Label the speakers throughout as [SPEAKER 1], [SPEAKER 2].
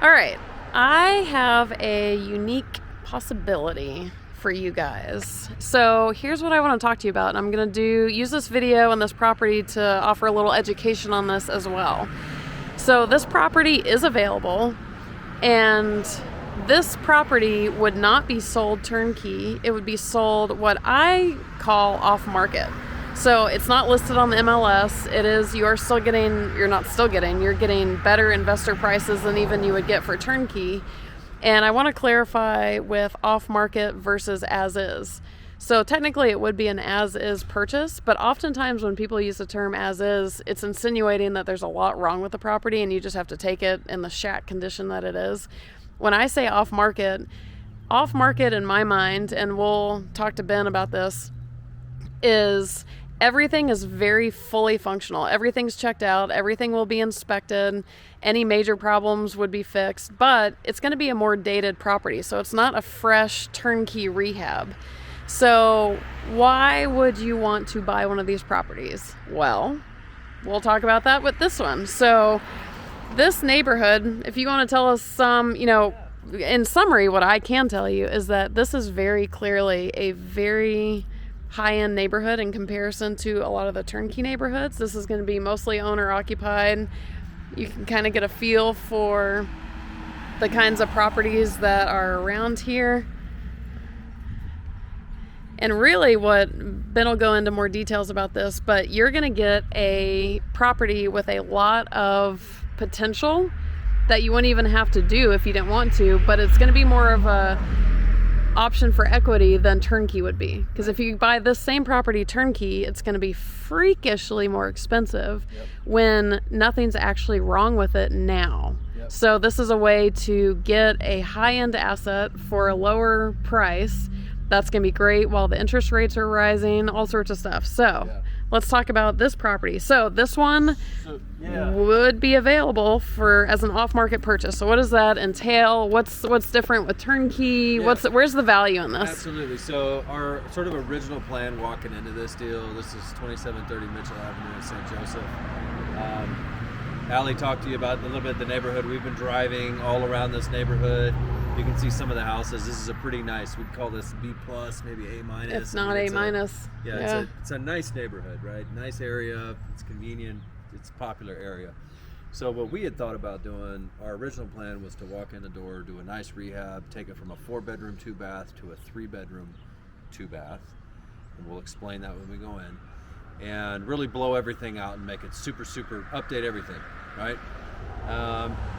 [SPEAKER 1] All right, I have a unique possibility for you guys. So here's what I want to talk to you about. I'm going to use this video and this property to offer a little education on this as well. So this property is available, and this property would not be sold turnkey. It would be sold what I call off market. So it's not listed on the MLS. You're getting better investor prices than even you would get for turnkey. And I want to clarify with off market versus as is. So technically it would be an as is purchase, but oftentimes when people use the term as is, it's insinuating that there's a lot wrong with the property and you just have to take it in the shack condition that it is. When I say off market in my mind, and we'll talk to Ben about this, is everything is very fully functional. Everything's checked out. Everything will be inspected. Any major problems would be fixed, but it's going to be a more dated property. So it's not a fresh turnkey rehab. So why would you want to buy one of these properties? Well, we'll talk about that with this one. So this neighborhood, if you want to tell us some, in summary, what I can tell you is that this is very clearly a very high-end neighborhood in comparison to a lot of the turnkey neighborhoods. This is going to be mostly owner-occupied. You can kind of get a feel for the kinds of properties that are around here. And really Ben will go into more details about this, but you're going to get a property with a lot of potential that you wouldn't even have to do if you didn't want to, but it's going to be more of a option for equity than turnkey would be. Because if you buy this same property turnkey, it's going to be freakishly more expensive when nothing's actually wrong with it now. So this is a way to get a high-end asset for a lower price. That's going to be great while the interest rates are rising, all sorts of stuff. So let's talk about this property. So this one would be available as an off-market purchase. So what does that entail? What's different with turnkey? Where's the value in this?
[SPEAKER 2] Absolutely. So our sort of original plan walking into this deal, this is 2730 Mitchell Avenue in St. Joseph. Allie talked to you about a little bit the neighborhood. We've been driving all around this neighborhood. You can see some of the houses. This is a pretty nice, we'd call this B+, maybe A-.
[SPEAKER 1] It's not A-.
[SPEAKER 2] It's a nice neighborhood, right? Nice area, it's convenient, it's a popular area. So what we had thought about doing, our original plan was to walk in the door, do a nice rehab, take it from a 4-bedroom, 2-bath to a 3-bedroom, 2-bath. And we'll explain that when we go in. And really blow everything out and make it super, update everything, right?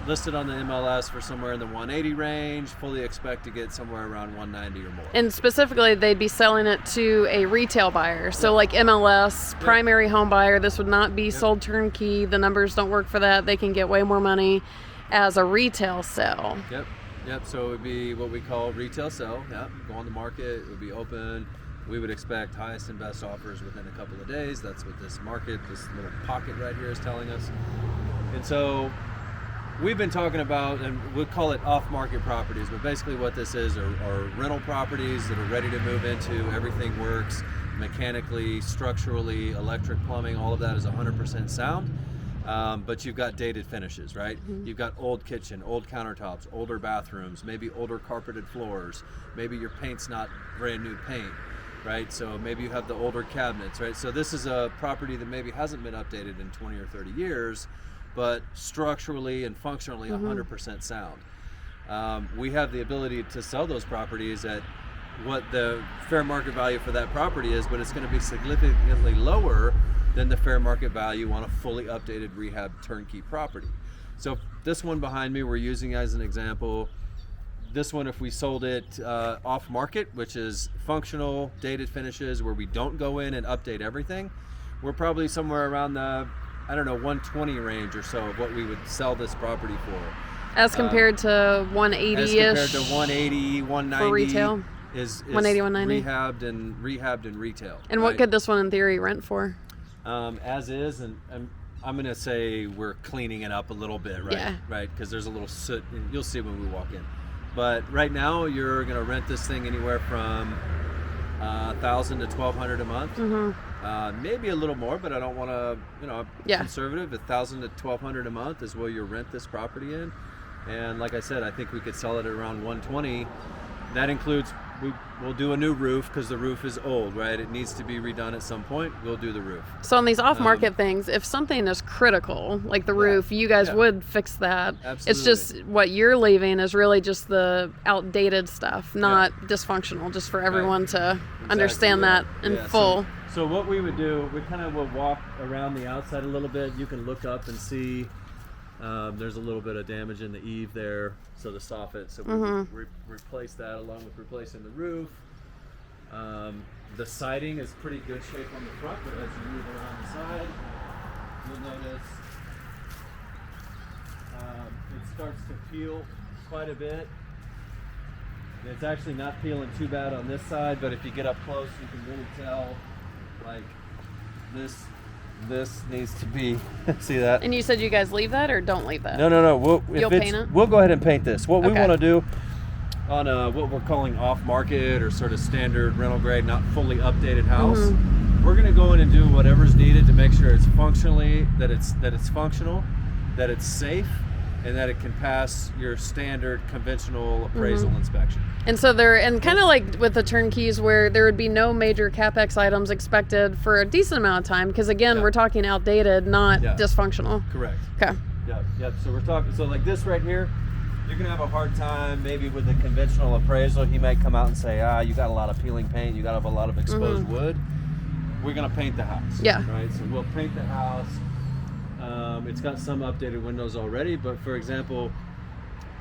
[SPEAKER 2] Listed on the MLS for somewhere in the 180 range, fully expect to get somewhere around 190 or more.
[SPEAKER 1] And specifically, they'd be selling it to a retail buyer. So like MLS, primary home buyer, this would not be sold turnkey. The numbers don't work for that. They can get way more money as a retail sale.
[SPEAKER 2] Yep, so it would be what we call retail sell. Go on the market, it would be open. We would expect highest and best offers within a couple of days. That's what this little pocket right here is telling us. And so we've been talking about, and we'll call it off-market properties, but basically what this is are rental properties that are ready to move into. Everything works mechanically, structurally, electric, plumbing, all of that is 100% sound. But you've got dated finishes, right? Mm-hmm. You've got old kitchen, old countertops, older bathrooms, maybe older carpeted floors. Maybe your paint's not brand new paint, right? So maybe you have the older cabinets, right? So this is a property that maybe hasn't been updated in 20 or 30 years, but structurally and functionally 100% sound. We have the ability to sell those properties at what the fair market value for that property is, but it's going to be significantly lower than the fair market value on a fully updated rehab turnkey property. So this one behind me, we're using as an example. This one, if we sold it off market, which is functional, dated finishes, where we don't go in and update everything, we're probably somewhere around the 120 range or so of what we would sell this property for.
[SPEAKER 1] As compared to 180-ish?
[SPEAKER 2] As compared to 180, 190.
[SPEAKER 1] For retail?
[SPEAKER 2] Is
[SPEAKER 1] 180, 190?
[SPEAKER 2] Rehabbed and retail.
[SPEAKER 1] And what could this one in theory rent for?
[SPEAKER 2] As is, and I'm going to say we're cleaning it up a little bit, right?
[SPEAKER 1] Yeah.
[SPEAKER 2] Right, because there's a little soot, and you'll see when we walk in. But right now, you're going to rent this thing anywhere from $1,000 to $1,200 a month. Mm-hmm. Maybe a little more, but I don't want to, conservative. $1,000 to $1,200 a month is where you rent this property in. And like I said, I think we could sell it at around 120. That includes, we'll do a new roof because the roof is old, right? It needs to be redone at some point. We'll do the roof.
[SPEAKER 1] So on these off-market things, if something is critical, like the roof, you guys would fix that.
[SPEAKER 2] Absolutely.
[SPEAKER 1] It's just what you're leaving is really just the outdated stuff, not dysfunctional, just for everyone to understand that in full.
[SPEAKER 2] So what we would do, we kind of will walk around the outside a little bit. You can look up and see there's a little bit of damage in the eave there, so the soffit. So we replace that along with replacing the roof. The siding is pretty good shape on the front, but as you move around the side, you'll notice it starts to peel quite a bit. It's actually not peeling too bad on this side, but if you get up close, you can really tell, like this needs to be, see that?
[SPEAKER 1] And you said you guys leave that or don't leave that?
[SPEAKER 2] No.
[SPEAKER 1] You'll paint it?
[SPEAKER 2] We'll go ahead and paint this. What we want to do on what we're calling off-market or sort of standard rental grade, not fully updated house, we're going to go in and do whatever's needed to make sure it's functionally, that it's functional, that it's safe, and that it can pass your standard conventional appraisal inspection.
[SPEAKER 1] And so and kind of like with the turnkeys where there would be no major CapEx items expected for a decent amount of time, because again, we're talking outdated, not dysfunctional.
[SPEAKER 2] Correct.
[SPEAKER 1] Okay.
[SPEAKER 2] Yep. So we're talking, so like this right here, you're gonna have a hard time maybe with the conventional appraisal. He might come out and say, you got a lot of peeling paint, you got a lot of exposed wood. We're gonna paint the house.
[SPEAKER 1] Yeah.
[SPEAKER 2] Right, so we'll paint the house. It's got some updated windows already, but for example,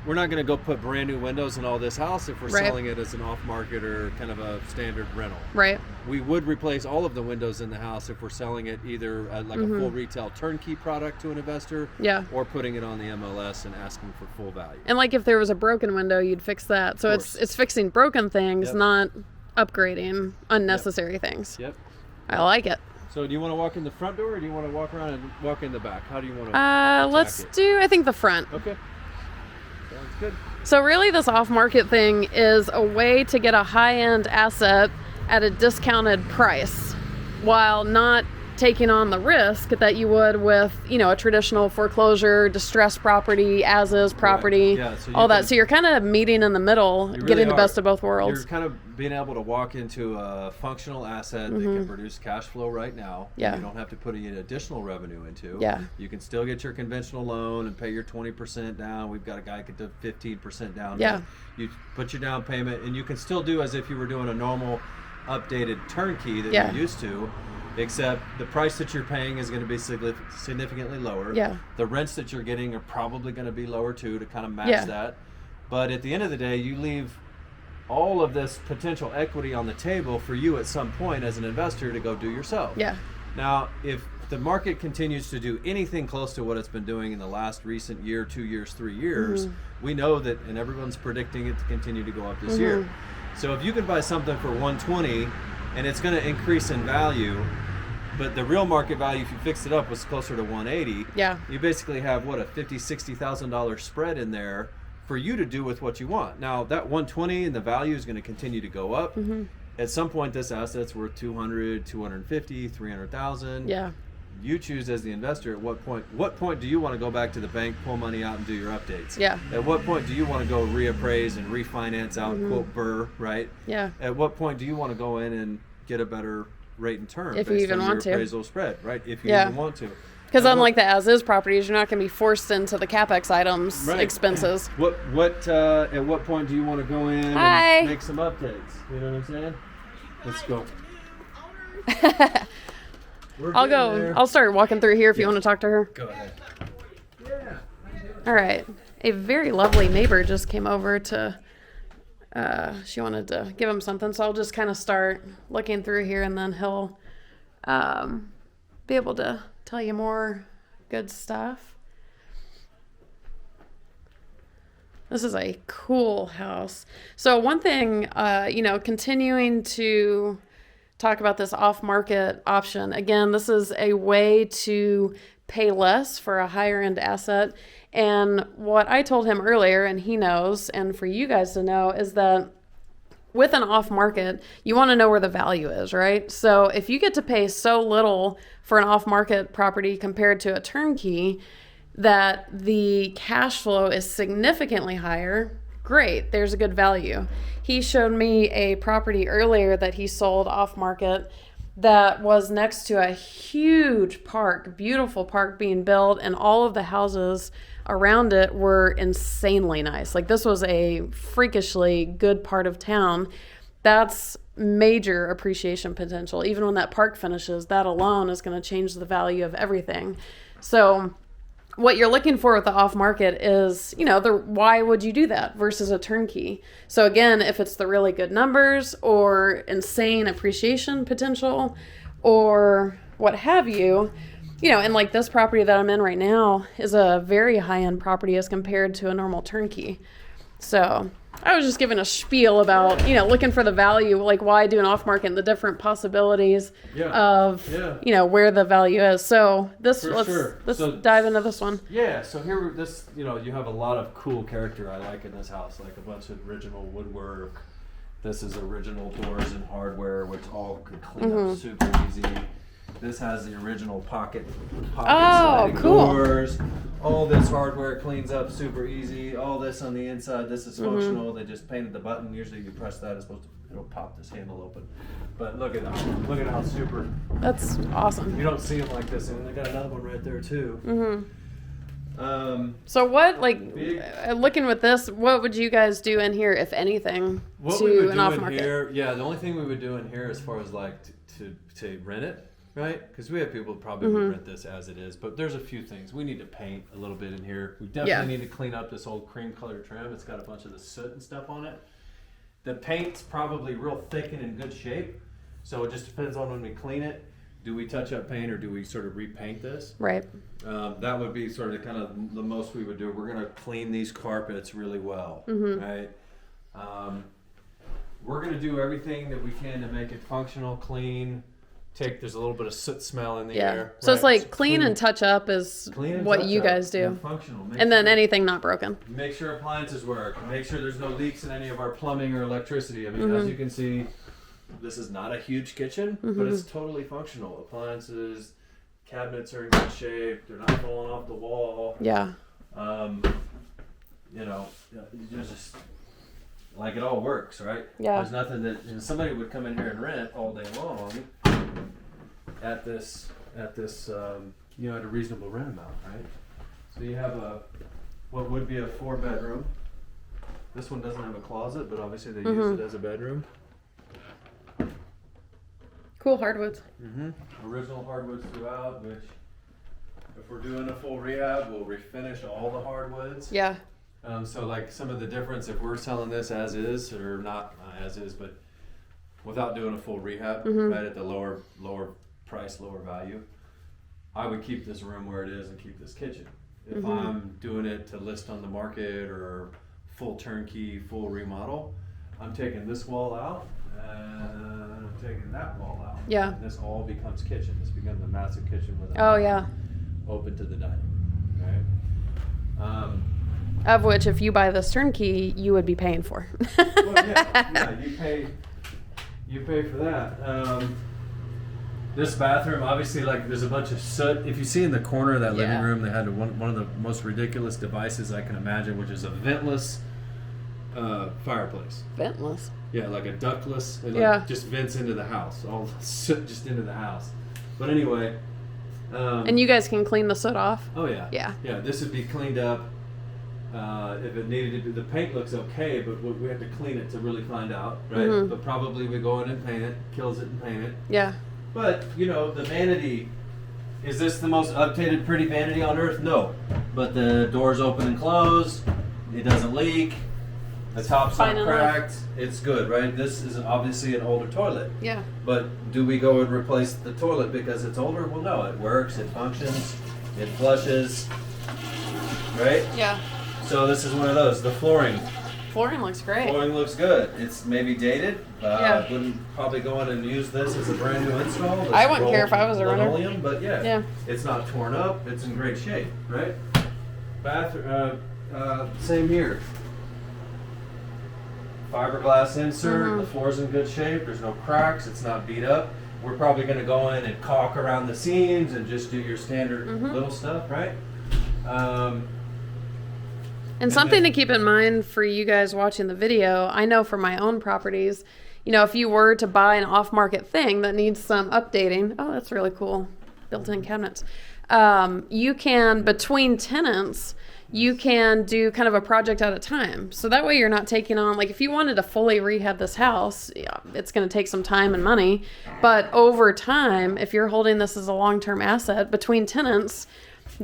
[SPEAKER 2] we're not going to go put brand new windows in all this house if we're selling it as an off-market or kind of a standard rental.
[SPEAKER 1] Right.
[SPEAKER 2] We would replace all of the windows in the house if we're selling it either like a full retail turnkey product to an investor, or putting it on the MLS and asking for full value.
[SPEAKER 1] And like if there was a broken window, you'd fix that. So it's fixing broken things, not upgrading unnecessary things.
[SPEAKER 2] Yep.
[SPEAKER 1] I like it.
[SPEAKER 2] So do you want to walk in the front door or do you want to walk around and walk in the back? How do you want to
[SPEAKER 1] let's do, I think, the front.
[SPEAKER 2] Okay. Sounds good.
[SPEAKER 1] So really this off-market thing is a way to get a high-end asset at a discounted price while not taking on the risk that you would with, a traditional foreclosure, distressed property, as-is property, all that. So you're kind of meeting in the middle, really getting the best of both worlds.
[SPEAKER 2] You're kind of being able to walk into a functional asset that can produce cash flow right now.
[SPEAKER 1] Yeah.
[SPEAKER 2] You don't have to put any additional revenue into.
[SPEAKER 1] Yeah.
[SPEAKER 2] You can still get your conventional loan and pay your 20% down. We've got a guy who can do 15% down.
[SPEAKER 1] Yeah.
[SPEAKER 2] You put your down payment, and you can still do as if you were doing a normal updated turnkey that you're used to. Except the price that you're paying is going to be significantly lower.
[SPEAKER 1] Yeah.
[SPEAKER 2] The rents that you're getting are probably going to be lower too to kind of match that. But at the end of the day, you leave all of this potential equity on the table for you at some point as an investor to go do yourself.
[SPEAKER 1] Yeah.
[SPEAKER 2] Now, if the market continues to do anything close to what it's been doing in the last recent year, 2 years, 3 years, we know that, and everyone's predicting it to continue to go up this year. So if you can buy something for 120 and it's going to increase in value, but the real market value, if you fixed it up, was closer to 180.
[SPEAKER 1] Yeah.
[SPEAKER 2] You basically have a $50,000-$60,000 spread in there for you to do with what you want. Now that 120 and the value is going to continue to go up. At some point, this asset's worth 200, 250, 300,000.
[SPEAKER 1] Yeah.
[SPEAKER 2] You choose as the investor at what point. What point do you want to go back to the bank, pull money out, and do your updates?
[SPEAKER 1] Yeah.
[SPEAKER 2] At what point do you want to go reappraise and refinance out, quote, BRRRR, right?
[SPEAKER 1] Yeah.
[SPEAKER 2] At what point do you want to go in and get a better rate and term
[SPEAKER 1] if you
[SPEAKER 2] based
[SPEAKER 1] even
[SPEAKER 2] on
[SPEAKER 1] want
[SPEAKER 2] your
[SPEAKER 1] to
[SPEAKER 2] appraisal spread, right? If you even want to.
[SPEAKER 1] Because unlike the as-is properties, you're not going to be forced into the CapEx items expenses.
[SPEAKER 2] At what point do you want to go in and make some updates? You know what I'm saying? Let's go.
[SPEAKER 1] I'll go. There. I'll start walking through here if you want to talk to her.
[SPEAKER 2] Go ahead. Yeah.
[SPEAKER 1] All right. A very lovely neighbor just came over to. She wanted to give him something, so I'll just kind of start looking through here, and then he'll be able to tell you more good stuff. This is a cool house. So one thing, continuing to talk about this off-market option. Again, this is a way to pay less for a higher-end asset. And what I told him earlier, and he knows, and for you guys to know, is that with an off-market, you want to know where the value is, right? So if you get to pay so little for an off-market property compared to a turnkey, that the cash flow is significantly higher, great, there's a good value. He showed me a property earlier that he sold off market that was next to a huge park, beautiful park being built, and all of the houses around it were insanely nice. Like, this was a freakishly good part of town. That's major appreciation potential. Even when that park finishes, that alone is going to change the value of everything. So what you're looking for with the off market is, why would you do that versus a turnkey? So again, if it's the really good numbers or insane appreciation potential or what have you, and like this property that I'm in right now is a very high-end property as compared to a normal turnkey. So I was just giving a spiel about, looking for the value, like why do an off market and the different possibilities of, where the value is. So let's dive into this one.
[SPEAKER 2] Yeah. So here, you have a lot of cool character I like in this house, like a bunch of original woodwork. This is original doors and hardware, which all could clean up super easy. This has the original pocket sliding doors. All this hardware cleans up super easy. All this on the inside, this is functional. They just painted the button. Usually you press that, it'll pop this handle open. But look at that. Look at how super.
[SPEAKER 1] That's awesome.
[SPEAKER 2] You don't see them like this. And they got another one right there too.
[SPEAKER 1] So what, looking with this, what would you guys do in here, if anything,
[SPEAKER 2] what we would do in here? Yeah, the only thing we would do in here as far as to rent it, right? Because we have people who probably would rent this as it is, but there's a few things. We need to paint a little bit in here. We definitely need to clean up this old cream color trim. It's got a bunch of the soot and stuff on it. The paint's probably real thick and in good shape, so it just depends on when we clean it. Do we touch up paint or do we sort of repaint this?
[SPEAKER 1] Right.
[SPEAKER 2] That would be sort of kind of the most we would do. We're going to clean these carpets really well, right? We're going to do everything that we can to make it functional, clean. There's a little bit of soot smell in the air.
[SPEAKER 1] So it's like clean and touch up is what you guys do.
[SPEAKER 2] And functional.
[SPEAKER 1] And then anything not broken.
[SPEAKER 2] Make sure appliances work. Make sure there's no leaks in any of our plumbing or electricity. I mean, as you can see, this is not a huge kitchen, but it's totally functional. Appliances, cabinets are in good shape. They're not falling off the wall.
[SPEAKER 1] Yeah.
[SPEAKER 2] Just like it all works, right?
[SPEAKER 1] Yeah.
[SPEAKER 2] There's nothing that somebody would come in here and rent all day long at this at a reasonable rent amount, right? So you have what would be a 4-bedroom. This one doesn't have a closet, but obviously they use it as a bedroom.
[SPEAKER 1] Cool hardwoods.
[SPEAKER 2] Original hardwoods throughout, which if we're doing a full rehab, we'll refinish all the hardwoods.
[SPEAKER 1] Yeah.
[SPEAKER 2] So like some of the difference, if we're selling this as is, or not as is, but without doing a full rehab, right at the lower price, lower value, I would keep this room where it is and keep this kitchen. If I'm doing it to list on the market or full turnkey, full remodel, I'm taking this wall out and I'm taking that wall out.
[SPEAKER 1] Yeah.
[SPEAKER 2] And this all becomes kitchen. This becomes a massive kitchen with open to the dining, right?
[SPEAKER 1] Of which, if you buy this turnkey, you would be paying for.
[SPEAKER 2] Well, yeah, you pay for that. This bathroom, obviously, like there's a bunch of soot. If you see in the corner of that living room, they had one of the most ridiculous devices I can imagine, which is a ventless fireplace.
[SPEAKER 1] Ventless?
[SPEAKER 2] Yeah, like a ductless. It just vents into the house. All the soot just into the house. But anyway.
[SPEAKER 1] And you guys can clean the soot off?
[SPEAKER 2] Oh, yeah.
[SPEAKER 1] Yeah.
[SPEAKER 2] Yeah, this would be cleaned up. If it needed to be, the paint looks okay, but we have to clean it to really find out, right? But probably we go in and paint it, kills it and paint it.
[SPEAKER 1] Yeah.
[SPEAKER 2] But, the vanity, is this the most updated pretty vanity on earth? No. But the doors open and close, it doesn't leak, the top's not cracked, it's good, right? This is obviously an older toilet.
[SPEAKER 1] Yeah.
[SPEAKER 2] But do we go and replace the toilet because it's older? Well, no, it works, it functions, it flushes, right?
[SPEAKER 1] Yeah.
[SPEAKER 2] So this is one of those. The flooring
[SPEAKER 1] looks great.
[SPEAKER 2] Flooring looks good. It's maybe dated. Wouldn't probably go in and use this as a brand new install.
[SPEAKER 1] I wouldn't care if I was a renter.
[SPEAKER 2] But it's not torn up. It's in great shape, right? Bathroom, same here. Fiberglass insert. The floor's in good shape. There's no cracks. It's not beat up. We're probably going to go in and caulk around the seams and just do your standard little stuff, right?
[SPEAKER 1] And something to keep in mind for you guys watching the video, I know for my own properties, you know, if you were to buy an off-market thing that needs some updating, oh, that's really cool, built-in cabinets. You can, between tenants, you can do kind of a project at a time. So that way you're not taking on, like if you wanted to fully rehab this house, yeah, it's going to take some time and money. But over time, if you're holding this as a long-term asset, between tenants,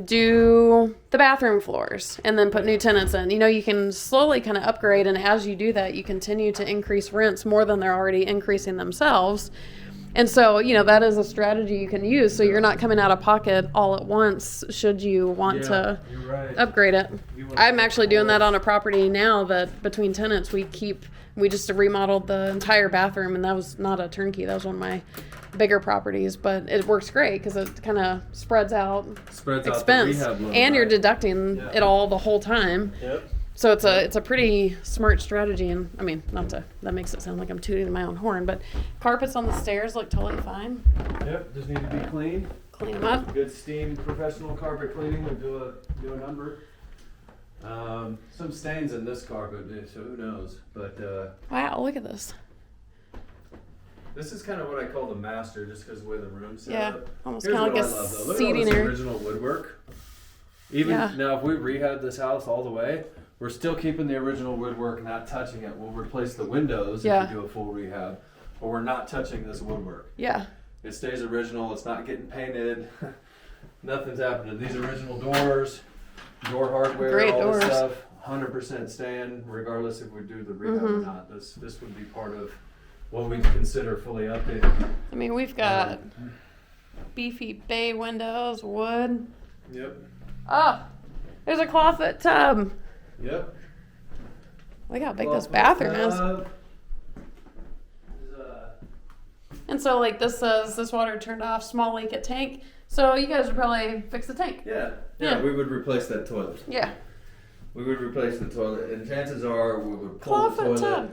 [SPEAKER 1] do the bathroom floors and then put new tenants in. You know, you can slowly kind of upgrade, and as you do that, you continue to increase rents more than they're already increasing themselves. And so, you know, that is a strategy you can use, so you're not coming out of pocket all at once should you want to upgrade it. I'm actually doing that on a property now that between tenants we just remodeled the entire bathroom, and that was not a turnkey, that was one of my bigger properties, but it works great because it kind of spreads out expense, and you're deducting it all the whole time.
[SPEAKER 2] Yep.
[SPEAKER 1] So it's a pretty smart strategy, and I mean, that makes it sound like I'm tooting my own horn, but carpets on the stairs look totally fine.
[SPEAKER 2] Yep, just need to be clean.
[SPEAKER 1] Clean them up.
[SPEAKER 2] Good steam, professional carpet cleaning would do a number. Some stains in this carpet, so who knows? But
[SPEAKER 1] Wow, look at this.
[SPEAKER 2] this is kind of what I call the master, just because of the way the room's set
[SPEAKER 1] Yeah,
[SPEAKER 2] up.
[SPEAKER 1] almost
[SPEAKER 2] Here's
[SPEAKER 1] kind of
[SPEAKER 2] what
[SPEAKER 1] like
[SPEAKER 2] I love, though.
[SPEAKER 1] a
[SPEAKER 2] Look at all
[SPEAKER 1] seating
[SPEAKER 2] this
[SPEAKER 1] area.
[SPEAKER 2] original woodwork. Even
[SPEAKER 1] Yeah.
[SPEAKER 2] now, if we rehab this house all the way, we're still keeping the original woodwork, not touching it. We'll replace the windows
[SPEAKER 1] Yeah.
[SPEAKER 2] if we do a full rehab, but we're not touching this woodwork.
[SPEAKER 1] Yeah,
[SPEAKER 2] It stays original. It's not getting painted. Nothing's happening. These original doors, door hardware,
[SPEAKER 1] Great
[SPEAKER 2] all
[SPEAKER 1] doors.
[SPEAKER 2] this stuff, 100% staying, regardless if we do the rehab or not. This would be part of what we consider fully updated.
[SPEAKER 1] I mean, we've got beefy bay windows, wood.
[SPEAKER 2] Yep.
[SPEAKER 1] Oh, there's a clawfoot tub.
[SPEAKER 2] Yep.
[SPEAKER 1] Look how big this bathroom is. And so, like, this says this water turned off, small leak at tank. So you guys would probably fix the tank.
[SPEAKER 2] Yeah.
[SPEAKER 1] Yeah.
[SPEAKER 2] We would replace that toilet.
[SPEAKER 1] Yeah.
[SPEAKER 2] We would replace the toilet, and chances are we would pull the
[SPEAKER 1] Clawfoot
[SPEAKER 2] toilet.
[SPEAKER 1] tub.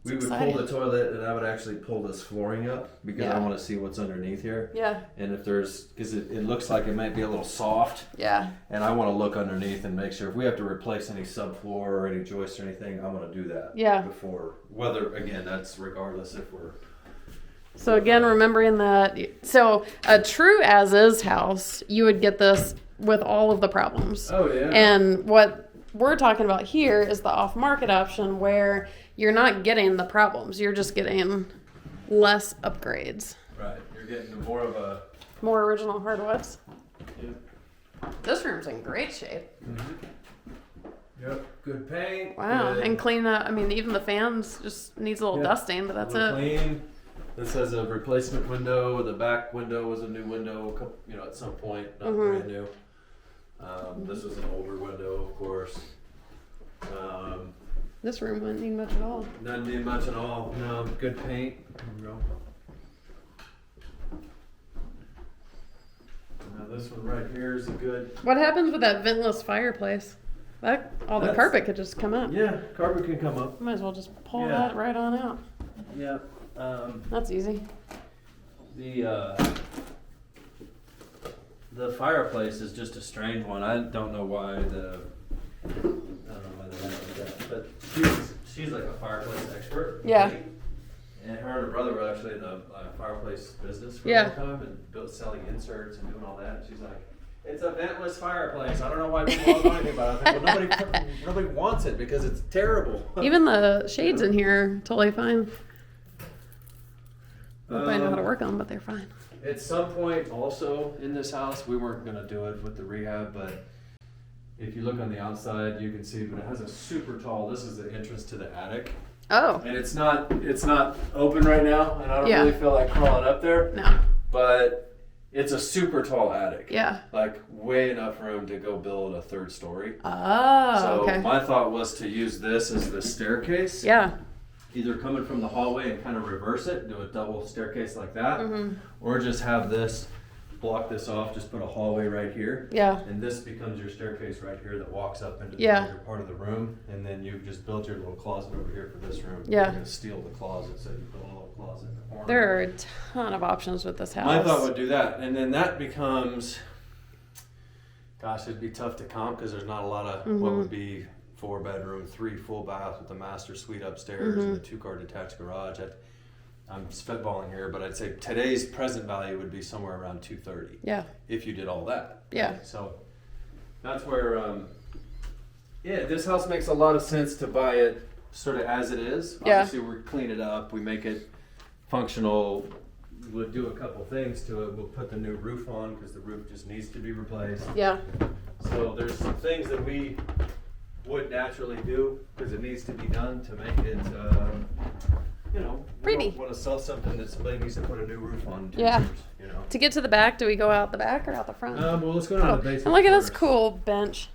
[SPEAKER 2] We would
[SPEAKER 1] exciting.
[SPEAKER 2] pull the toilet, and I would actually pull this flooring up because I
[SPEAKER 1] Yeah.
[SPEAKER 2] want to see what's underneath here.
[SPEAKER 1] Yeah.
[SPEAKER 2] And if because it looks like it might be a little soft,
[SPEAKER 1] Yeah.
[SPEAKER 2] and I want to look underneath and make sure if we have to replace any subfloor or any joists or anything, I want to do that.
[SPEAKER 1] Yeah.
[SPEAKER 2] Before, whether, again, that's regardless if we're.
[SPEAKER 1] So again, remembering that, so a true as-is house, you would get this with all of the problems.
[SPEAKER 2] Oh, yeah.
[SPEAKER 1] And what we're talking about here is the off-market option where you're not getting the problems. You're just getting less upgrades.
[SPEAKER 2] Right. You're getting more of a.
[SPEAKER 1] More original hardwoods.
[SPEAKER 2] Yeah.
[SPEAKER 1] This room's in great shape.
[SPEAKER 2] Yep. Good paint.
[SPEAKER 1] Wow.
[SPEAKER 2] Good.
[SPEAKER 1] And clean up. I mean, even the fans just needs a little
[SPEAKER 2] Yeah.
[SPEAKER 1] dusting, but that's
[SPEAKER 2] Little
[SPEAKER 1] it.
[SPEAKER 2] Clean. This has a replacement window. The back window was a new window, at some point, not brand new. This was an older window, of course.
[SPEAKER 1] This room wouldn't need much at all.
[SPEAKER 2] Doesn't need much at all. No, good paint. There we go. Now this one right here is a good.
[SPEAKER 1] What happens with that ventless fireplace? All the carpet could just come up.
[SPEAKER 2] Yeah, carpet can come up.
[SPEAKER 1] Might as well just pull
[SPEAKER 2] Yeah.
[SPEAKER 1] that right on out.
[SPEAKER 2] Yeah.
[SPEAKER 1] That's easy.
[SPEAKER 2] The fireplace is just a strange one. I don't know why I don't know why they have that, but she's like a fireplace expert.
[SPEAKER 1] Yeah.
[SPEAKER 2] And her and her brother were actually in the fireplace business for
[SPEAKER 1] Yeah.
[SPEAKER 2] a long time and selling inserts and doing all that. And she's like, "It's a ventless fireplace. I don't know why people all know anything about it." I think, well, nobody wants it because it's terrible.
[SPEAKER 1] Even the shades in here are totally fine. I don't know if I know how to work them, but they're fine.
[SPEAKER 2] At some point, also in this house, we weren't gonna do it with the rehab, but if you look on the outside, you can see. But it has a super tall. This is the entrance to the attic,
[SPEAKER 1] Oh,
[SPEAKER 2] and it's not open right now, and I don't
[SPEAKER 1] Yeah.
[SPEAKER 2] really feel like crawling up there.
[SPEAKER 1] no.
[SPEAKER 2] But it's a super tall attic.
[SPEAKER 1] Yeah.
[SPEAKER 2] Like way enough room to go build a third story.
[SPEAKER 1] Oh,
[SPEAKER 2] So
[SPEAKER 1] okay.
[SPEAKER 2] my thought was to use this as the staircase.
[SPEAKER 1] Yeah.
[SPEAKER 2] Either coming from the hallway and kind of reverse it, do a double staircase like that,
[SPEAKER 1] Mm-hmm.
[SPEAKER 2] or just have this, block this off, just put a hallway right here.
[SPEAKER 1] Yeah.
[SPEAKER 2] And this becomes your staircase right here that walks up into the
[SPEAKER 1] Yeah.
[SPEAKER 2] bigger part of the room, and then you've just built your little closet over here for this room.
[SPEAKER 1] Yeah.
[SPEAKER 2] You're gonna steal the closet, so you put a little closet in the corner.
[SPEAKER 1] There are a ton of options with this house.
[SPEAKER 2] My thought would do that, and then that becomes, Gosh, it'd be tough to comp because there's not a lot of what would be 4-bedroom, 3 full bath with a master suite upstairs and a 2-car detached garage. I'm spitballing here, but I'd say today's present value would be somewhere around 230.
[SPEAKER 1] Yeah.
[SPEAKER 2] If you did all that.
[SPEAKER 1] Yeah.
[SPEAKER 2] Right? So that's where, this house makes a lot of sense to buy it sort of as it is.
[SPEAKER 1] Yeah.
[SPEAKER 2] Obviously, we clean it up, we make it functional. We'll do a couple things to it. We'll put the new roof on because the roof just needs to be replaced.
[SPEAKER 1] Yeah.
[SPEAKER 2] So there's some things that we would naturally do because it needs to be done to make it, we
[SPEAKER 1] pretty.
[SPEAKER 2] don't want to sell something that somebody needs to put a new roof on in 2
[SPEAKER 1] Yeah.
[SPEAKER 2] years,
[SPEAKER 1] To get to the back, do we go out the back or out the front?
[SPEAKER 2] Well, let's go down to the basement.
[SPEAKER 1] And look at this
[SPEAKER 2] first.
[SPEAKER 1] cool bench,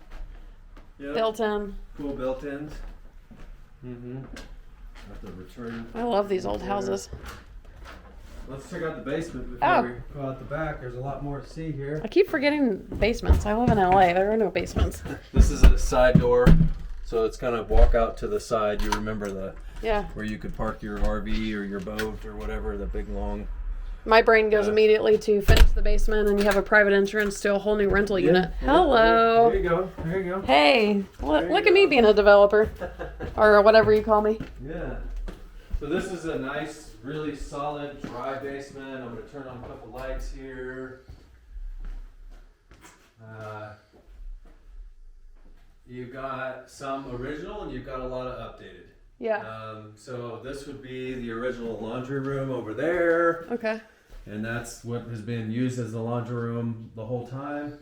[SPEAKER 2] Yep.
[SPEAKER 1] built in.
[SPEAKER 2] Cool built-ins. Have to return.
[SPEAKER 1] I love these old houses.
[SPEAKER 2] Let's check out the basement before we go out the back. There's a lot more to see here.
[SPEAKER 1] I keep forgetting basements. I live in LA. There are no basements.
[SPEAKER 2] This is a side door, so it's kind of walk out to the side. You remember where you could park your RV or your boat or whatever, the big long.
[SPEAKER 1] My brain goes immediately to finish the basement and you have a private entrance to a whole new rental unit. Hello.
[SPEAKER 2] There you go. There you go.
[SPEAKER 1] Hey, look at me being a developer or whatever you call me.
[SPEAKER 2] Yeah. So this is a nice, really solid dry basement. I'm going to turn on a couple lights here. You've got some original and you've got a lot of updated.
[SPEAKER 1] Yeah.
[SPEAKER 2] So this would be the original laundry room over there.
[SPEAKER 1] Okay.
[SPEAKER 2] And that's what has been used as the laundry room the whole time.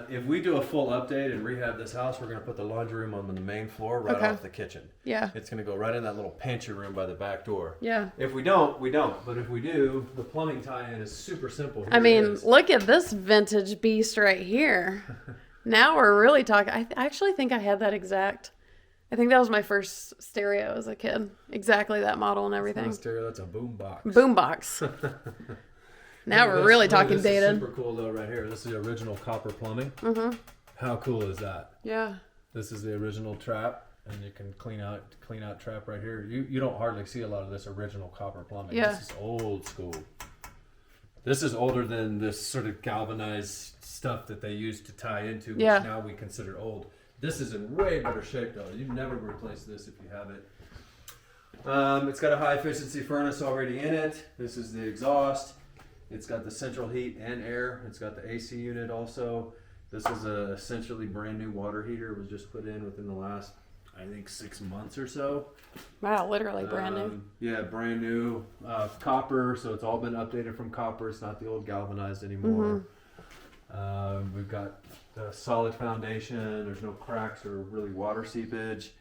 [SPEAKER 2] If we do a full update and rehab this house, we're going to put the laundry room on the main floor right off the kitchen.
[SPEAKER 1] Yeah.
[SPEAKER 2] It's going to go right in that little pantry room by the back door.
[SPEAKER 1] Yeah.
[SPEAKER 2] If we don't, we don't. But if we do, the plumbing tie-in is super simple. Here
[SPEAKER 1] I mean,
[SPEAKER 2] it is.
[SPEAKER 1] look at this vintage beast right here. Now we're really talking. I actually think I had that exact. I think that was my first stereo as a kid. Exactly that model and everything.
[SPEAKER 2] That's not a stereo, that's a boom box.
[SPEAKER 1] Boombox. Now we're really talking
[SPEAKER 2] this
[SPEAKER 1] dated.
[SPEAKER 2] Is super cool though right here. This is the original copper plumbing. How cool is that?
[SPEAKER 1] Yeah.
[SPEAKER 2] This is the original trap, and you can clean out trap right here. You don't hardly see a lot of this original copper plumbing.
[SPEAKER 1] Yeah.
[SPEAKER 2] This is old school. This is older than this sort of galvanized stuff that they used to tie into, which now we consider old. This is in way better shape though. You'd never replace this if you have it. It's got a high efficiency furnace already in it. This is the exhaust. It's got the central heat and air. It's got the AC unit also. This is a essentially brand new water heater. It was just put in within the last, I think, 6 months or so.
[SPEAKER 1] Wow, literally brand new.
[SPEAKER 2] Yeah, brand new. Copper, so it's all been updated from copper. It's not the old galvanized anymore. We've got a solid foundation. There's no cracks or really water seepage.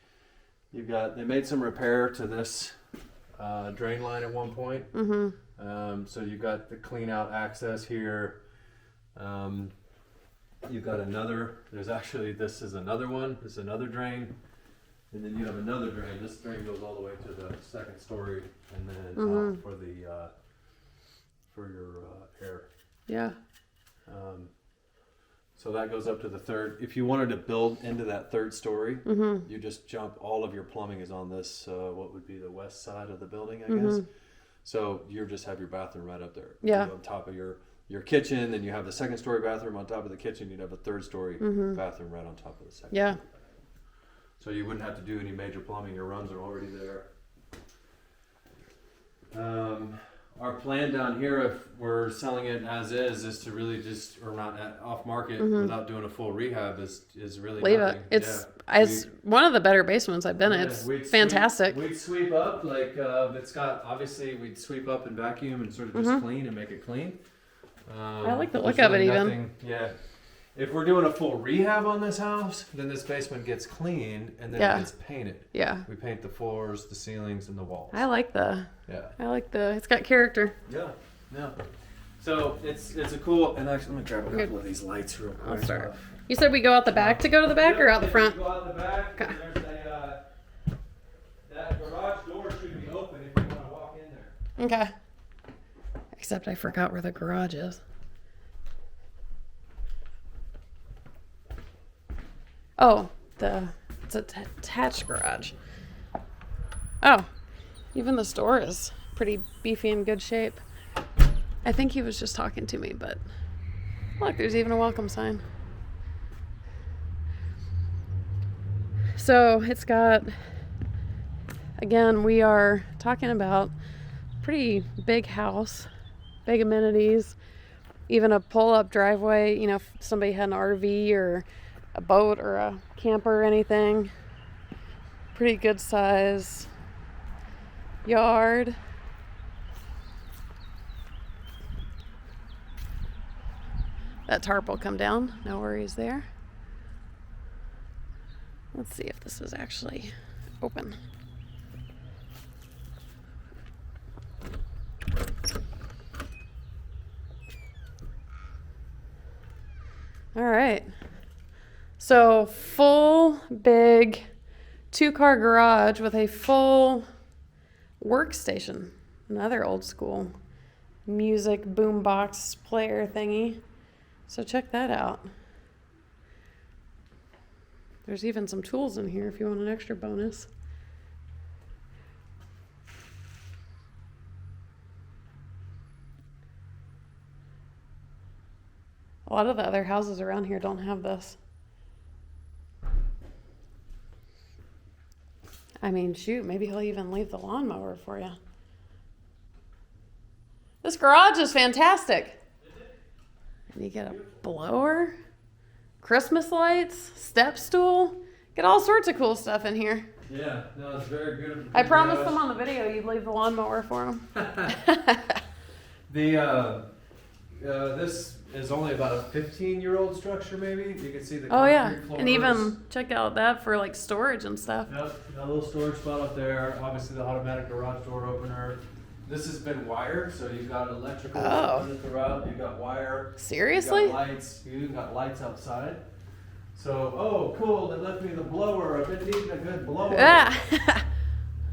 [SPEAKER 2] They made some repair to this drain line at one point. So you've got the clean out access here. You've got this is another one. This is another drain. And then you have another drain. This drain goes all the way to the second story and then out for your air.
[SPEAKER 1] Yeah.
[SPEAKER 2] So that goes up to the third. If you wanted to build into that third story, you just jump. All of your plumbing is on this, what would be the west side of the building, I guess. So you just have your bathroom right up there.
[SPEAKER 1] Yeah.
[SPEAKER 2] On top of your kitchen, then you have the second story bathroom on top of the kitchen. You'd have a third story bathroom right on top of the second.
[SPEAKER 1] Yeah.
[SPEAKER 2] Story. So you wouldn't have to do any major plumbing. Your runs are already there. Our plan down here, if we're selling it as is to really just, or not off market without doing a full rehab, is really
[SPEAKER 1] Leave
[SPEAKER 2] nothing.
[SPEAKER 1] it. It's one of the better basements I've been in. It's fantastic.
[SPEAKER 2] We'd sweep up, we'd sweep up and vacuum and sort of just clean and make it clean.
[SPEAKER 1] I like the look of it even.
[SPEAKER 2] Yeah. If we're doing a full rehab on this house, then this basement gets cleaned and then it gets painted. Yeah. We paint the floors, the ceilings, and the walls.
[SPEAKER 1] I like it's got character.
[SPEAKER 2] Yeah. Yeah. So it's a cool, and actually let me grab a couple of these lights real quick.
[SPEAKER 1] I'll start. You said we go out the back to go to the back or out the front?
[SPEAKER 2] Go out the back. Okay. That garage door should be open if you want to walk in there.
[SPEAKER 1] Okay. Except I forgot where the garage is. Oh, it's a attached garage. Oh, even the store is pretty beefy and good shape. I think he was just talking to me, but look, there's even a welcome sign. So it's got, again, we are talking about pretty big house, big amenities, even a pull-up driveway, you know, if somebody had an RV or a boat or a camper or anything. Pretty good size yard. That tarp will come down, no worries there. Let's see if this is actually open. All right. So full big 2-car garage with a full workstation. Another old school music boombox player thingy. So check that out. There's even some tools in here if you want an extra bonus. A lot of the other houses around here don't have this. I mean, shoot, maybe he'll even leave the lawnmower for you. This garage is fantastic. And you get a blower, Christmas lights, step stool. Get all sorts of cool stuff in here.
[SPEAKER 2] Yeah, no, it's very good.
[SPEAKER 1] I promised them on the video you'd leave the lawnmower for them.
[SPEAKER 2] This is only about a 15-year-old structure, maybe. You can see the
[SPEAKER 1] Oh yeah,
[SPEAKER 2] concrete floors.
[SPEAKER 1] and even check out that for like storage and stuff.
[SPEAKER 2] Yep, got a little storage spot up there. Obviously, the automatic garage door opener. This has been wired, so you've got electrical running throughout. You've got wire.
[SPEAKER 1] Seriously?
[SPEAKER 2] You've got lights. You even got lights outside. So, oh, cool. They left me the blower. I've been needing a good blower.
[SPEAKER 1] Yeah.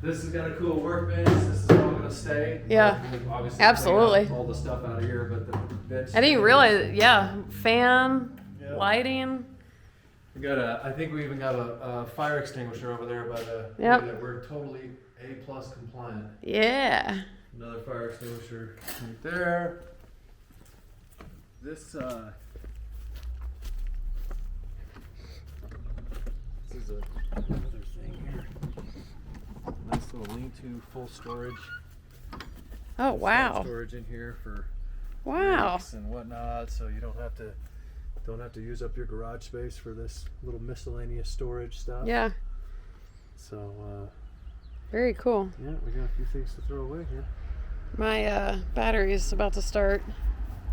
[SPEAKER 2] This has got a cool workbench. This is all going to stay.
[SPEAKER 1] Yeah.
[SPEAKER 2] Obviously,
[SPEAKER 1] Absolutely.
[SPEAKER 2] all the stuff out of here, but the bench.
[SPEAKER 1] I didn't realize, yeah, fan,
[SPEAKER 2] Yeah.
[SPEAKER 1] lighting.
[SPEAKER 2] We got I think we even got a fire extinguisher over there by the.
[SPEAKER 1] Yep.
[SPEAKER 2] That we're totally A+ compliant.
[SPEAKER 1] Yeah.
[SPEAKER 2] Another fire extinguisher right there. This is another thing here. Nice little lean-to, full storage.
[SPEAKER 1] Oh, wow.
[SPEAKER 2] Storage in here for
[SPEAKER 1] Wow.
[SPEAKER 2] drinks and whatnot, so you don't have to use up your garage space for this little miscellaneous storage stuff.
[SPEAKER 1] Yeah.
[SPEAKER 2] So
[SPEAKER 1] Very cool.
[SPEAKER 2] yeah, we got a few things to throw away here.
[SPEAKER 1] My battery's about to start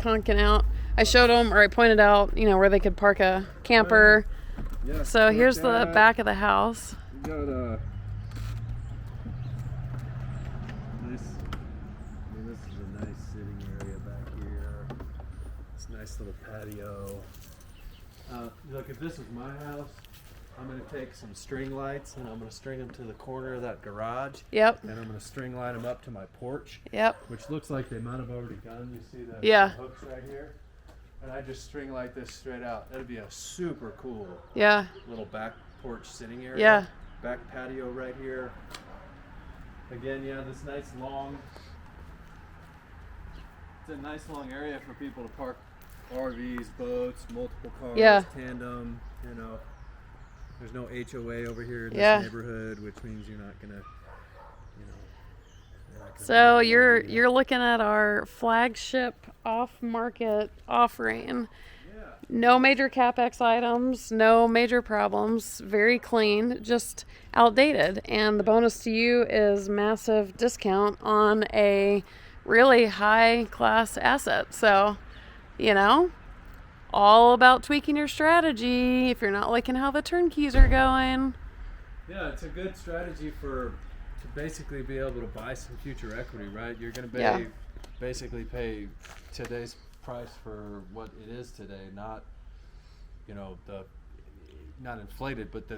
[SPEAKER 1] conking out. I showed them, or I pointed out, you know, where they could park a camper.
[SPEAKER 2] Yeah.
[SPEAKER 1] So here's the back of the house.
[SPEAKER 2] We got nice. I mean, this is a nice sitting area back here. This nice little patio. Look, if this was my house, I'm going to take some string lights and I'm going to string them to the corner of that garage.
[SPEAKER 1] Yep.
[SPEAKER 2] And I'm going to string line them up to my porch.
[SPEAKER 1] Yep.
[SPEAKER 2] Which looks like they might have already done. You see the hooks right here? And I just string light this straight out. That'd be a super cool little back porch sitting area.
[SPEAKER 1] Yeah.
[SPEAKER 2] Back patio right here. Again, yeah, this nice long. It's a nice long area for people to park RVs, boats, multiple cars, tandem, you know. There's no HOA over here in this neighborhood, which means you're not gonna, you know.
[SPEAKER 1] So you're looking at our flagship off-market offering.
[SPEAKER 2] Yeah.
[SPEAKER 1] No major capex items, no major problems, very clean, just outdated. And the bonus to you is massive discount on a really high-class asset. So, you know, all about tweaking your strategy if you're not liking how the turnkeys are going.
[SPEAKER 2] Yeah, it's a good strategy to basically be able to buy some future equity, right? You're going to basically pay today's price for what it is today, not, you know, not inflated, but the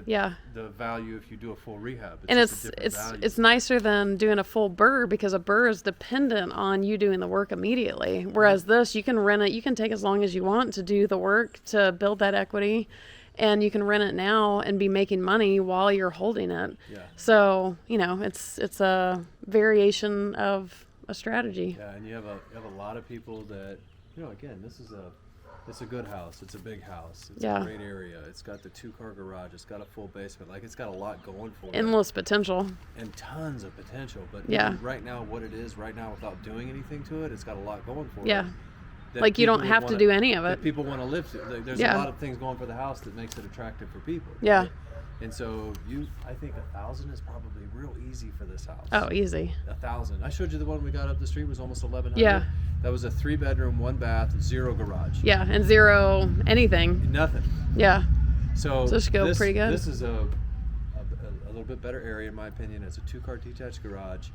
[SPEAKER 2] value if you do a full rehab.
[SPEAKER 1] It's nicer than doing a full burr, because a burr is dependent on you doing the work immediately. Whereas this, you can rent it. You can take as long as you want to do the work to build that equity, and you can rent it now and be making money while you're holding it.
[SPEAKER 2] Yeah.
[SPEAKER 1] So, you know, it's a variation of a strategy.
[SPEAKER 2] Yeah, and you have a lot of people that, you know, again, this is a It's a good house. It's a big house. It's
[SPEAKER 1] Yeah.
[SPEAKER 2] a great area. It's got the 2-car garage. It's got a full basement. Like, it's got a lot going for it.
[SPEAKER 1] Endless potential.
[SPEAKER 2] And tons of potential. But
[SPEAKER 1] Yeah.
[SPEAKER 2] even right now, what it is right now, without doing anything to it, it's got a lot going for
[SPEAKER 1] Yeah.
[SPEAKER 2] it. that
[SPEAKER 1] Like, you
[SPEAKER 2] people
[SPEAKER 1] don't
[SPEAKER 2] would
[SPEAKER 1] have to
[SPEAKER 2] wanna-
[SPEAKER 1] do any of
[SPEAKER 2] that
[SPEAKER 1] it.
[SPEAKER 2] people want to live to. There's
[SPEAKER 1] Yeah.
[SPEAKER 2] a lot of things going for the house that makes it attractive for people.
[SPEAKER 1] Yeah.
[SPEAKER 2] right? And so I think 1,000 is probably real easy for this house.
[SPEAKER 1] Oh, easy.
[SPEAKER 2] 1,000. I showed you the one we got up the street was almost 1,100.
[SPEAKER 1] Yeah.
[SPEAKER 2] That was a 3-bedroom, 1 bath, 0 garage.
[SPEAKER 1] Yeah, and 0 anything.
[SPEAKER 2] Nothing.
[SPEAKER 1] Yeah.
[SPEAKER 2] So
[SPEAKER 1] Just go pretty good.
[SPEAKER 2] This is a little bit better area in my opinion. It's a 2-car detached garage.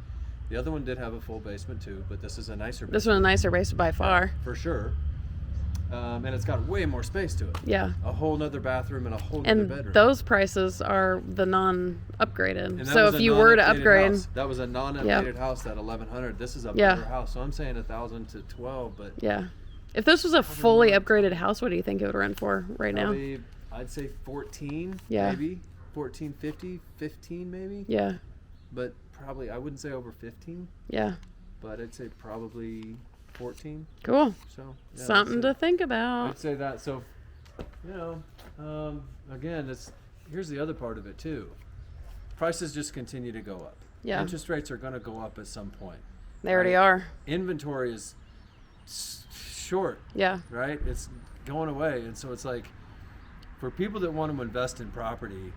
[SPEAKER 2] The other one did have a full basement too, but this is a nicer basement.
[SPEAKER 1] This one a nicer base by far.
[SPEAKER 2] For sure. And it's got way more space to it.
[SPEAKER 1] Yeah.
[SPEAKER 2] A whole nother bathroom and a whole nother
[SPEAKER 1] And
[SPEAKER 2] bedroom.
[SPEAKER 1] those prices are the non-upgraded.
[SPEAKER 2] And that
[SPEAKER 1] So
[SPEAKER 2] was
[SPEAKER 1] if
[SPEAKER 2] a
[SPEAKER 1] you were to
[SPEAKER 2] non-updated
[SPEAKER 1] upgrade,
[SPEAKER 2] house. That was a non-updated house at 1,100. This is a
[SPEAKER 1] Yeah.
[SPEAKER 2] better house. So I'm saying 1,000 to 12, but
[SPEAKER 1] yeah. If this was a fully upgraded house, what do you think it would rent for right now?
[SPEAKER 2] probably, I'd say 14,
[SPEAKER 1] Yeah.
[SPEAKER 2] maybe 1450, 15 maybe.
[SPEAKER 1] Yeah.
[SPEAKER 2] But probably I wouldn't say over 15,
[SPEAKER 1] Yeah.
[SPEAKER 2] but I'd say probably 14.
[SPEAKER 1] Cool.
[SPEAKER 2] So yeah,
[SPEAKER 1] Something to
[SPEAKER 2] I'd
[SPEAKER 1] think about.
[SPEAKER 2] say that. So, again, here's the other part of it too. Prices just continue to go up.
[SPEAKER 1] Yeah.
[SPEAKER 2] Interest rates are going to go up at some point.
[SPEAKER 1] They already
[SPEAKER 2] right?
[SPEAKER 1] are.
[SPEAKER 2] Inventory is short,
[SPEAKER 1] Yeah.
[SPEAKER 2] right? It's going away, and so it's like, for people that want to invest in property,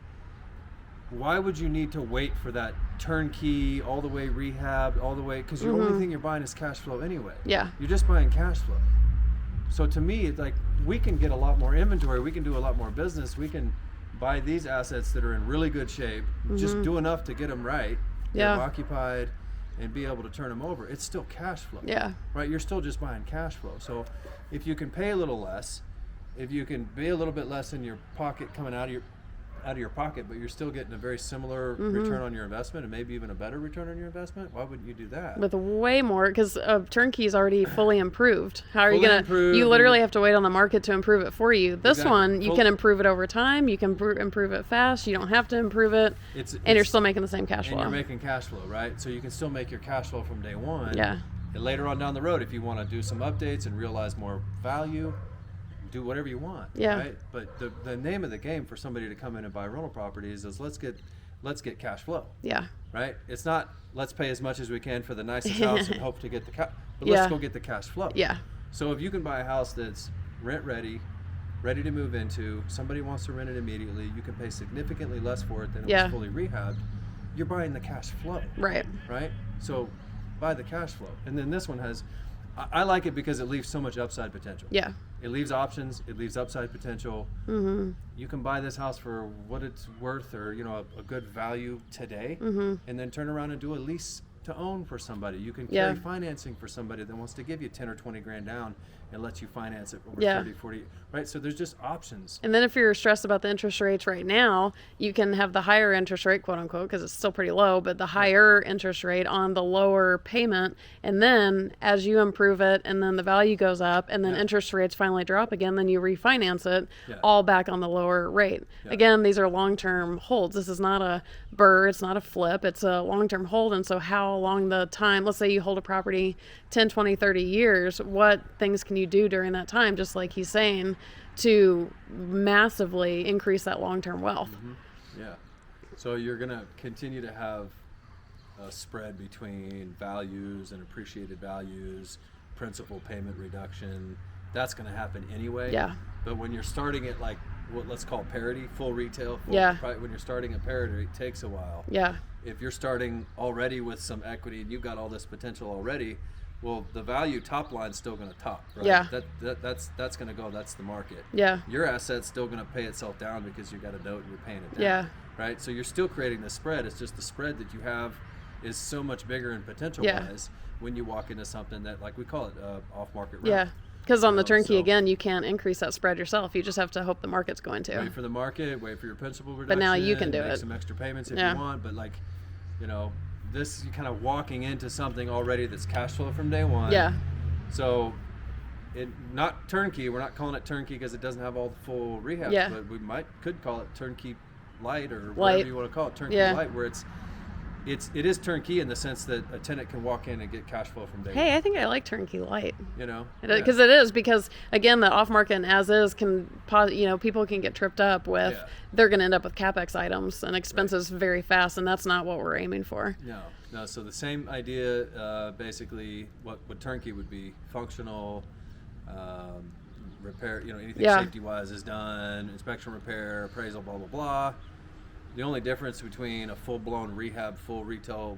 [SPEAKER 2] why would you need to wait for that turnkey, all the way rehab, all the way? Because the only thing you're buying is cash flow anyway.
[SPEAKER 1] Yeah.
[SPEAKER 2] You're just buying cash flow. So to me, it's like, we can get a lot more inventory. We can do a lot more business. We can buy these assets that are in really good shape, just do enough to get them right, get
[SPEAKER 1] Yeah.
[SPEAKER 2] them occupied, and be able to turn them over. It's still cash flow.
[SPEAKER 1] Yeah.
[SPEAKER 2] Right? You're still just buying cash flow. So if you can pay a little less, if you can be a little bit less in your pocket coming out of your pocket, but you're still getting a very similar return on your investment, and maybe even a better return on your investment, why wouldn't you do that?
[SPEAKER 1] With way more, because turnkey is already fully improved. How are you
[SPEAKER 2] Fully
[SPEAKER 1] gonna?
[SPEAKER 2] improved,
[SPEAKER 1] You literally have to wait on the market to improve it for you. This
[SPEAKER 2] Exactly.
[SPEAKER 1] one, you can improve it over time. You can improve it fast. You don't have to improve it, and you're still making the same cash
[SPEAKER 2] and
[SPEAKER 1] flow.
[SPEAKER 2] you're making cash flow, right? So you can still make your cash flow from day one.
[SPEAKER 1] Yeah.
[SPEAKER 2] And later on down the road, if you want to do some updates and realize more value, do whatever you want.
[SPEAKER 1] Yeah.
[SPEAKER 2] Right? But the name of the game for somebody to come in and buy rental properties is let's get cash flow.
[SPEAKER 1] Yeah.
[SPEAKER 2] Right? It's not let's pay as much as we can for the nicest house and hope to get the cash. But
[SPEAKER 1] Yeah.
[SPEAKER 2] let's go get the cash flow.
[SPEAKER 1] Yeah.
[SPEAKER 2] So if you can buy a house that's rent ready to move into, somebody wants to rent it immediately, you can pay significantly less for it than it
[SPEAKER 1] Yeah.
[SPEAKER 2] was fully rehabbed. You're buying the cash flow.
[SPEAKER 1] Right.
[SPEAKER 2] Right? So buy the cash flow. And then this one has, I like it because it leaves so much upside potential.
[SPEAKER 1] Yeah.
[SPEAKER 2] It leaves options. It leaves upside potential. You can buy this house for what it's worth, or a good value today, and then turn around and do a lease to own for somebody. You can carry
[SPEAKER 1] Yeah.
[SPEAKER 2] financing for somebody that wants to give you 10 or 20 grand down and lets you finance it over
[SPEAKER 1] Yeah.
[SPEAKER 2] 30, 40. Right? So there's just options.
[SPEAKER 1] And then if you're stressed about the interest rates right now, you can have the higher interest rate, quote unquote, because it's still pretty low, but the higher interest rate on the lower payment. And then as you improve it and then the value goes up and then
[SPEAKER 2] Yeah.
[SPEAKER 1] interest rates finally drop again, then you refinance it
[SPEAKER 2] Yeah.
[SPEAKER 1] all back on the lower rate.
[SPEAKER 2] Yeah.
[SPEAKER 1] Again, these are long-term holds. This is not a burr. It's not a flip. It's a long-term hold. And so how long the time, let's say you hold a property 10, 20, 30 years, what things can you do during that time, just like he's saying, to massively increase that long-term wealth?
[SPEAKER 2] Yeah. So you're going to continue to have a spread between values and appreciated values, principal payment reduction. That's going to happen anyway.
[SPEAKER 1] Yeah.
[SPEAKER 2] But when you're starting at like what let's call parity, full retail,
[SPEAKER 1] Yeah.
[SPEAKER 2] when you're starting at parity, it takes a while.
[SPEAKER 1] Yeah.
[SPEAKER 2] If you're starting already with some equity and you've got all this potential already, well, the value top line's still going to top, right?
[SPEAKER 1] Yeah.
[SPEAKER 2] That's going to go. That's the market.
[SPEAKER 1] Yeah.
[SPEAKER 2] Your asset's still going to pay itself down because you got a note and you're paying it down.
[SPEAKER 1] Yeah.
[SPEAKER 2] Right. So you're still creating the spread. It's just the spread that you have is so much bigger in potential
[SPEAKER 1] Yeah.
[SPEAKER 2] wise when you walk into something that, like we call it, off market rent.
[SPEAKER 1] Yeah. Because on the turnkey,
[SPEAKER 2] So-
[SPEAKER 1] again, you can't increase that spread yourself. You just have to hope the market's going to.
[SPEAKER 2] Wait for the market. Wait for your principal reduction.
[SPEAKER 1] But now you can do
[SPEAKER 2] make
[SPEAKER 1] it.
[SPEAKER 2] some extra payments if
[SPEAKER 1] Yeah.
[SPEAKER 2] you want. But this, you're kind of walking into something already that's cash flow from day one.
[SPEAKER 1] Yeah.
[SPEAKER 2] So, not turnkey. We're not calling it turnkey because it doesn't have all the full rehab.
[SPEAKER 1] Yeah.
[SPEAKER 2] But we could call it Turnkey Lite or
[SPEAKER 1] Light.
[SPEAKER 2] whatever you want to call it. Turnkey
[SPEAKER 1] Yeah.
[SPEAKER 2] Lite, where it is turnkey in the sense that a tenant can walk in and get cash flow from day
[SPEAKER 1] Hey,
[SPEAKER 2] one.
[SPEAKER 1] I think I like Turnkey Lite.
[SPEAKER 2] You know,
[SPEAKER 1] Because again, the off market and as is people can get tripped up with, they're going to end up with CapEx items and expenses very fast, and that's not what we're aiming for.
[SPEAKER 2] No. So the same idea, basically, what turnkey would be functional, repair. Anything safety wise is done, inspection, repair, appraisal, blah blah blah. The only difference between a full-blown full retail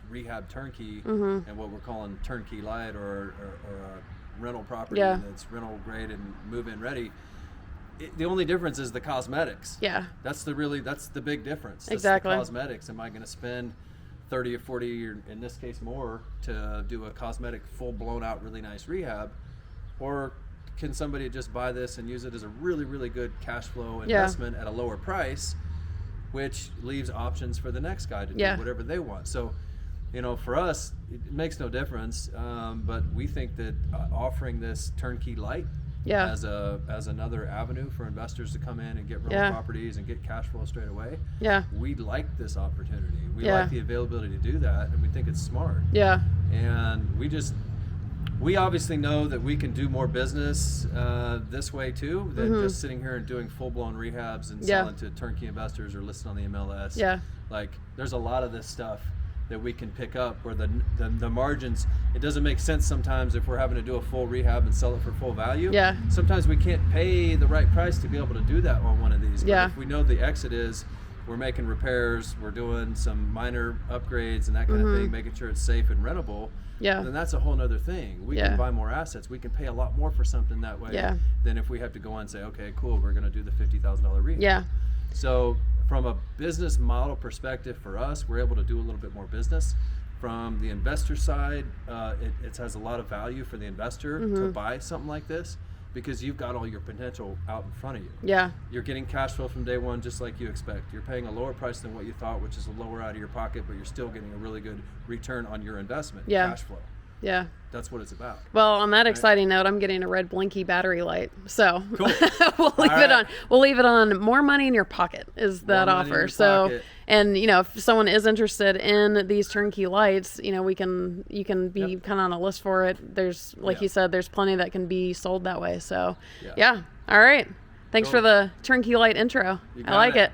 [SPEAKER 2] rehab turnkey and what we're calling Turnkey Lite or a rental property that's rental grade and move-in ready, the only difference is the cosmetics.
[SPEAKER 1] Yeah.
[SPEAKER 2] That's the big difference.
[SPEAKER 1] Exactly.
[SPEAKER 2] That's the cosmetics. Am I going to spend 30 or 40, or in this case more, to do a cosmetic full blown out really nice rehab, or can somebody just buy this and use it as a really, really good cash flow investment at a lower price, which leaves options for the next guy to do whatever they want. So, for us, it makes no difference. But we think that offering this Turnkey Lite as another avenue for investors to come in and get rental properties and get cash flow straight away. Yeah. We like this opportunity. We like the availability to do that, and we think it's smart. Yeah. And we obviously know that we can do more business this way too than just sitting here and doing full-blown rehabs and selling to turnkey investors or listing on the MLS. Yeah. Like, there's a lot of this stuff that we can pick up where the margins, it doesn't make sense sometimes if we're having to do a full rehab and sell it for full value. Yeah. Sometimes we can't pay the right price to be able to do that on one of these. But if we know the exit is we're making repairs, we're doing some minor upgrades and that kind of thing, making sure it's safe and rentable, then that's a whole nother thing. We can buy more assets. We can pay a lot more for something that way than if we have to go on and say, okay, cool, we're going to do the $50,000 rehab. Yeah. So from a business model perspective for us, we're able to do a little bit more business. From the investor side, it has a lot of value for the investor to buy something like this, because you've got all your potential out in front of you. Yeah. You're getting cash flow from day one just like you expect. You're paying a lower price than what you thought, which is a lower out of your pocket, but you're still getting a really good return on your investment, cash flow. Yeah. That's what it's about.
[SPEAKER 1] Well, on that exciting note, I'm getting a red blinky battery light. So cool. We'll leave it on. More money in your pocket is that offer. So, and if someone is interested in these turnkey lights, you can be kind of on a list for it. There's, like you said, there's plenty that can be sold that way. So, All right. Thanks for the Turnkey Light intro. I like it.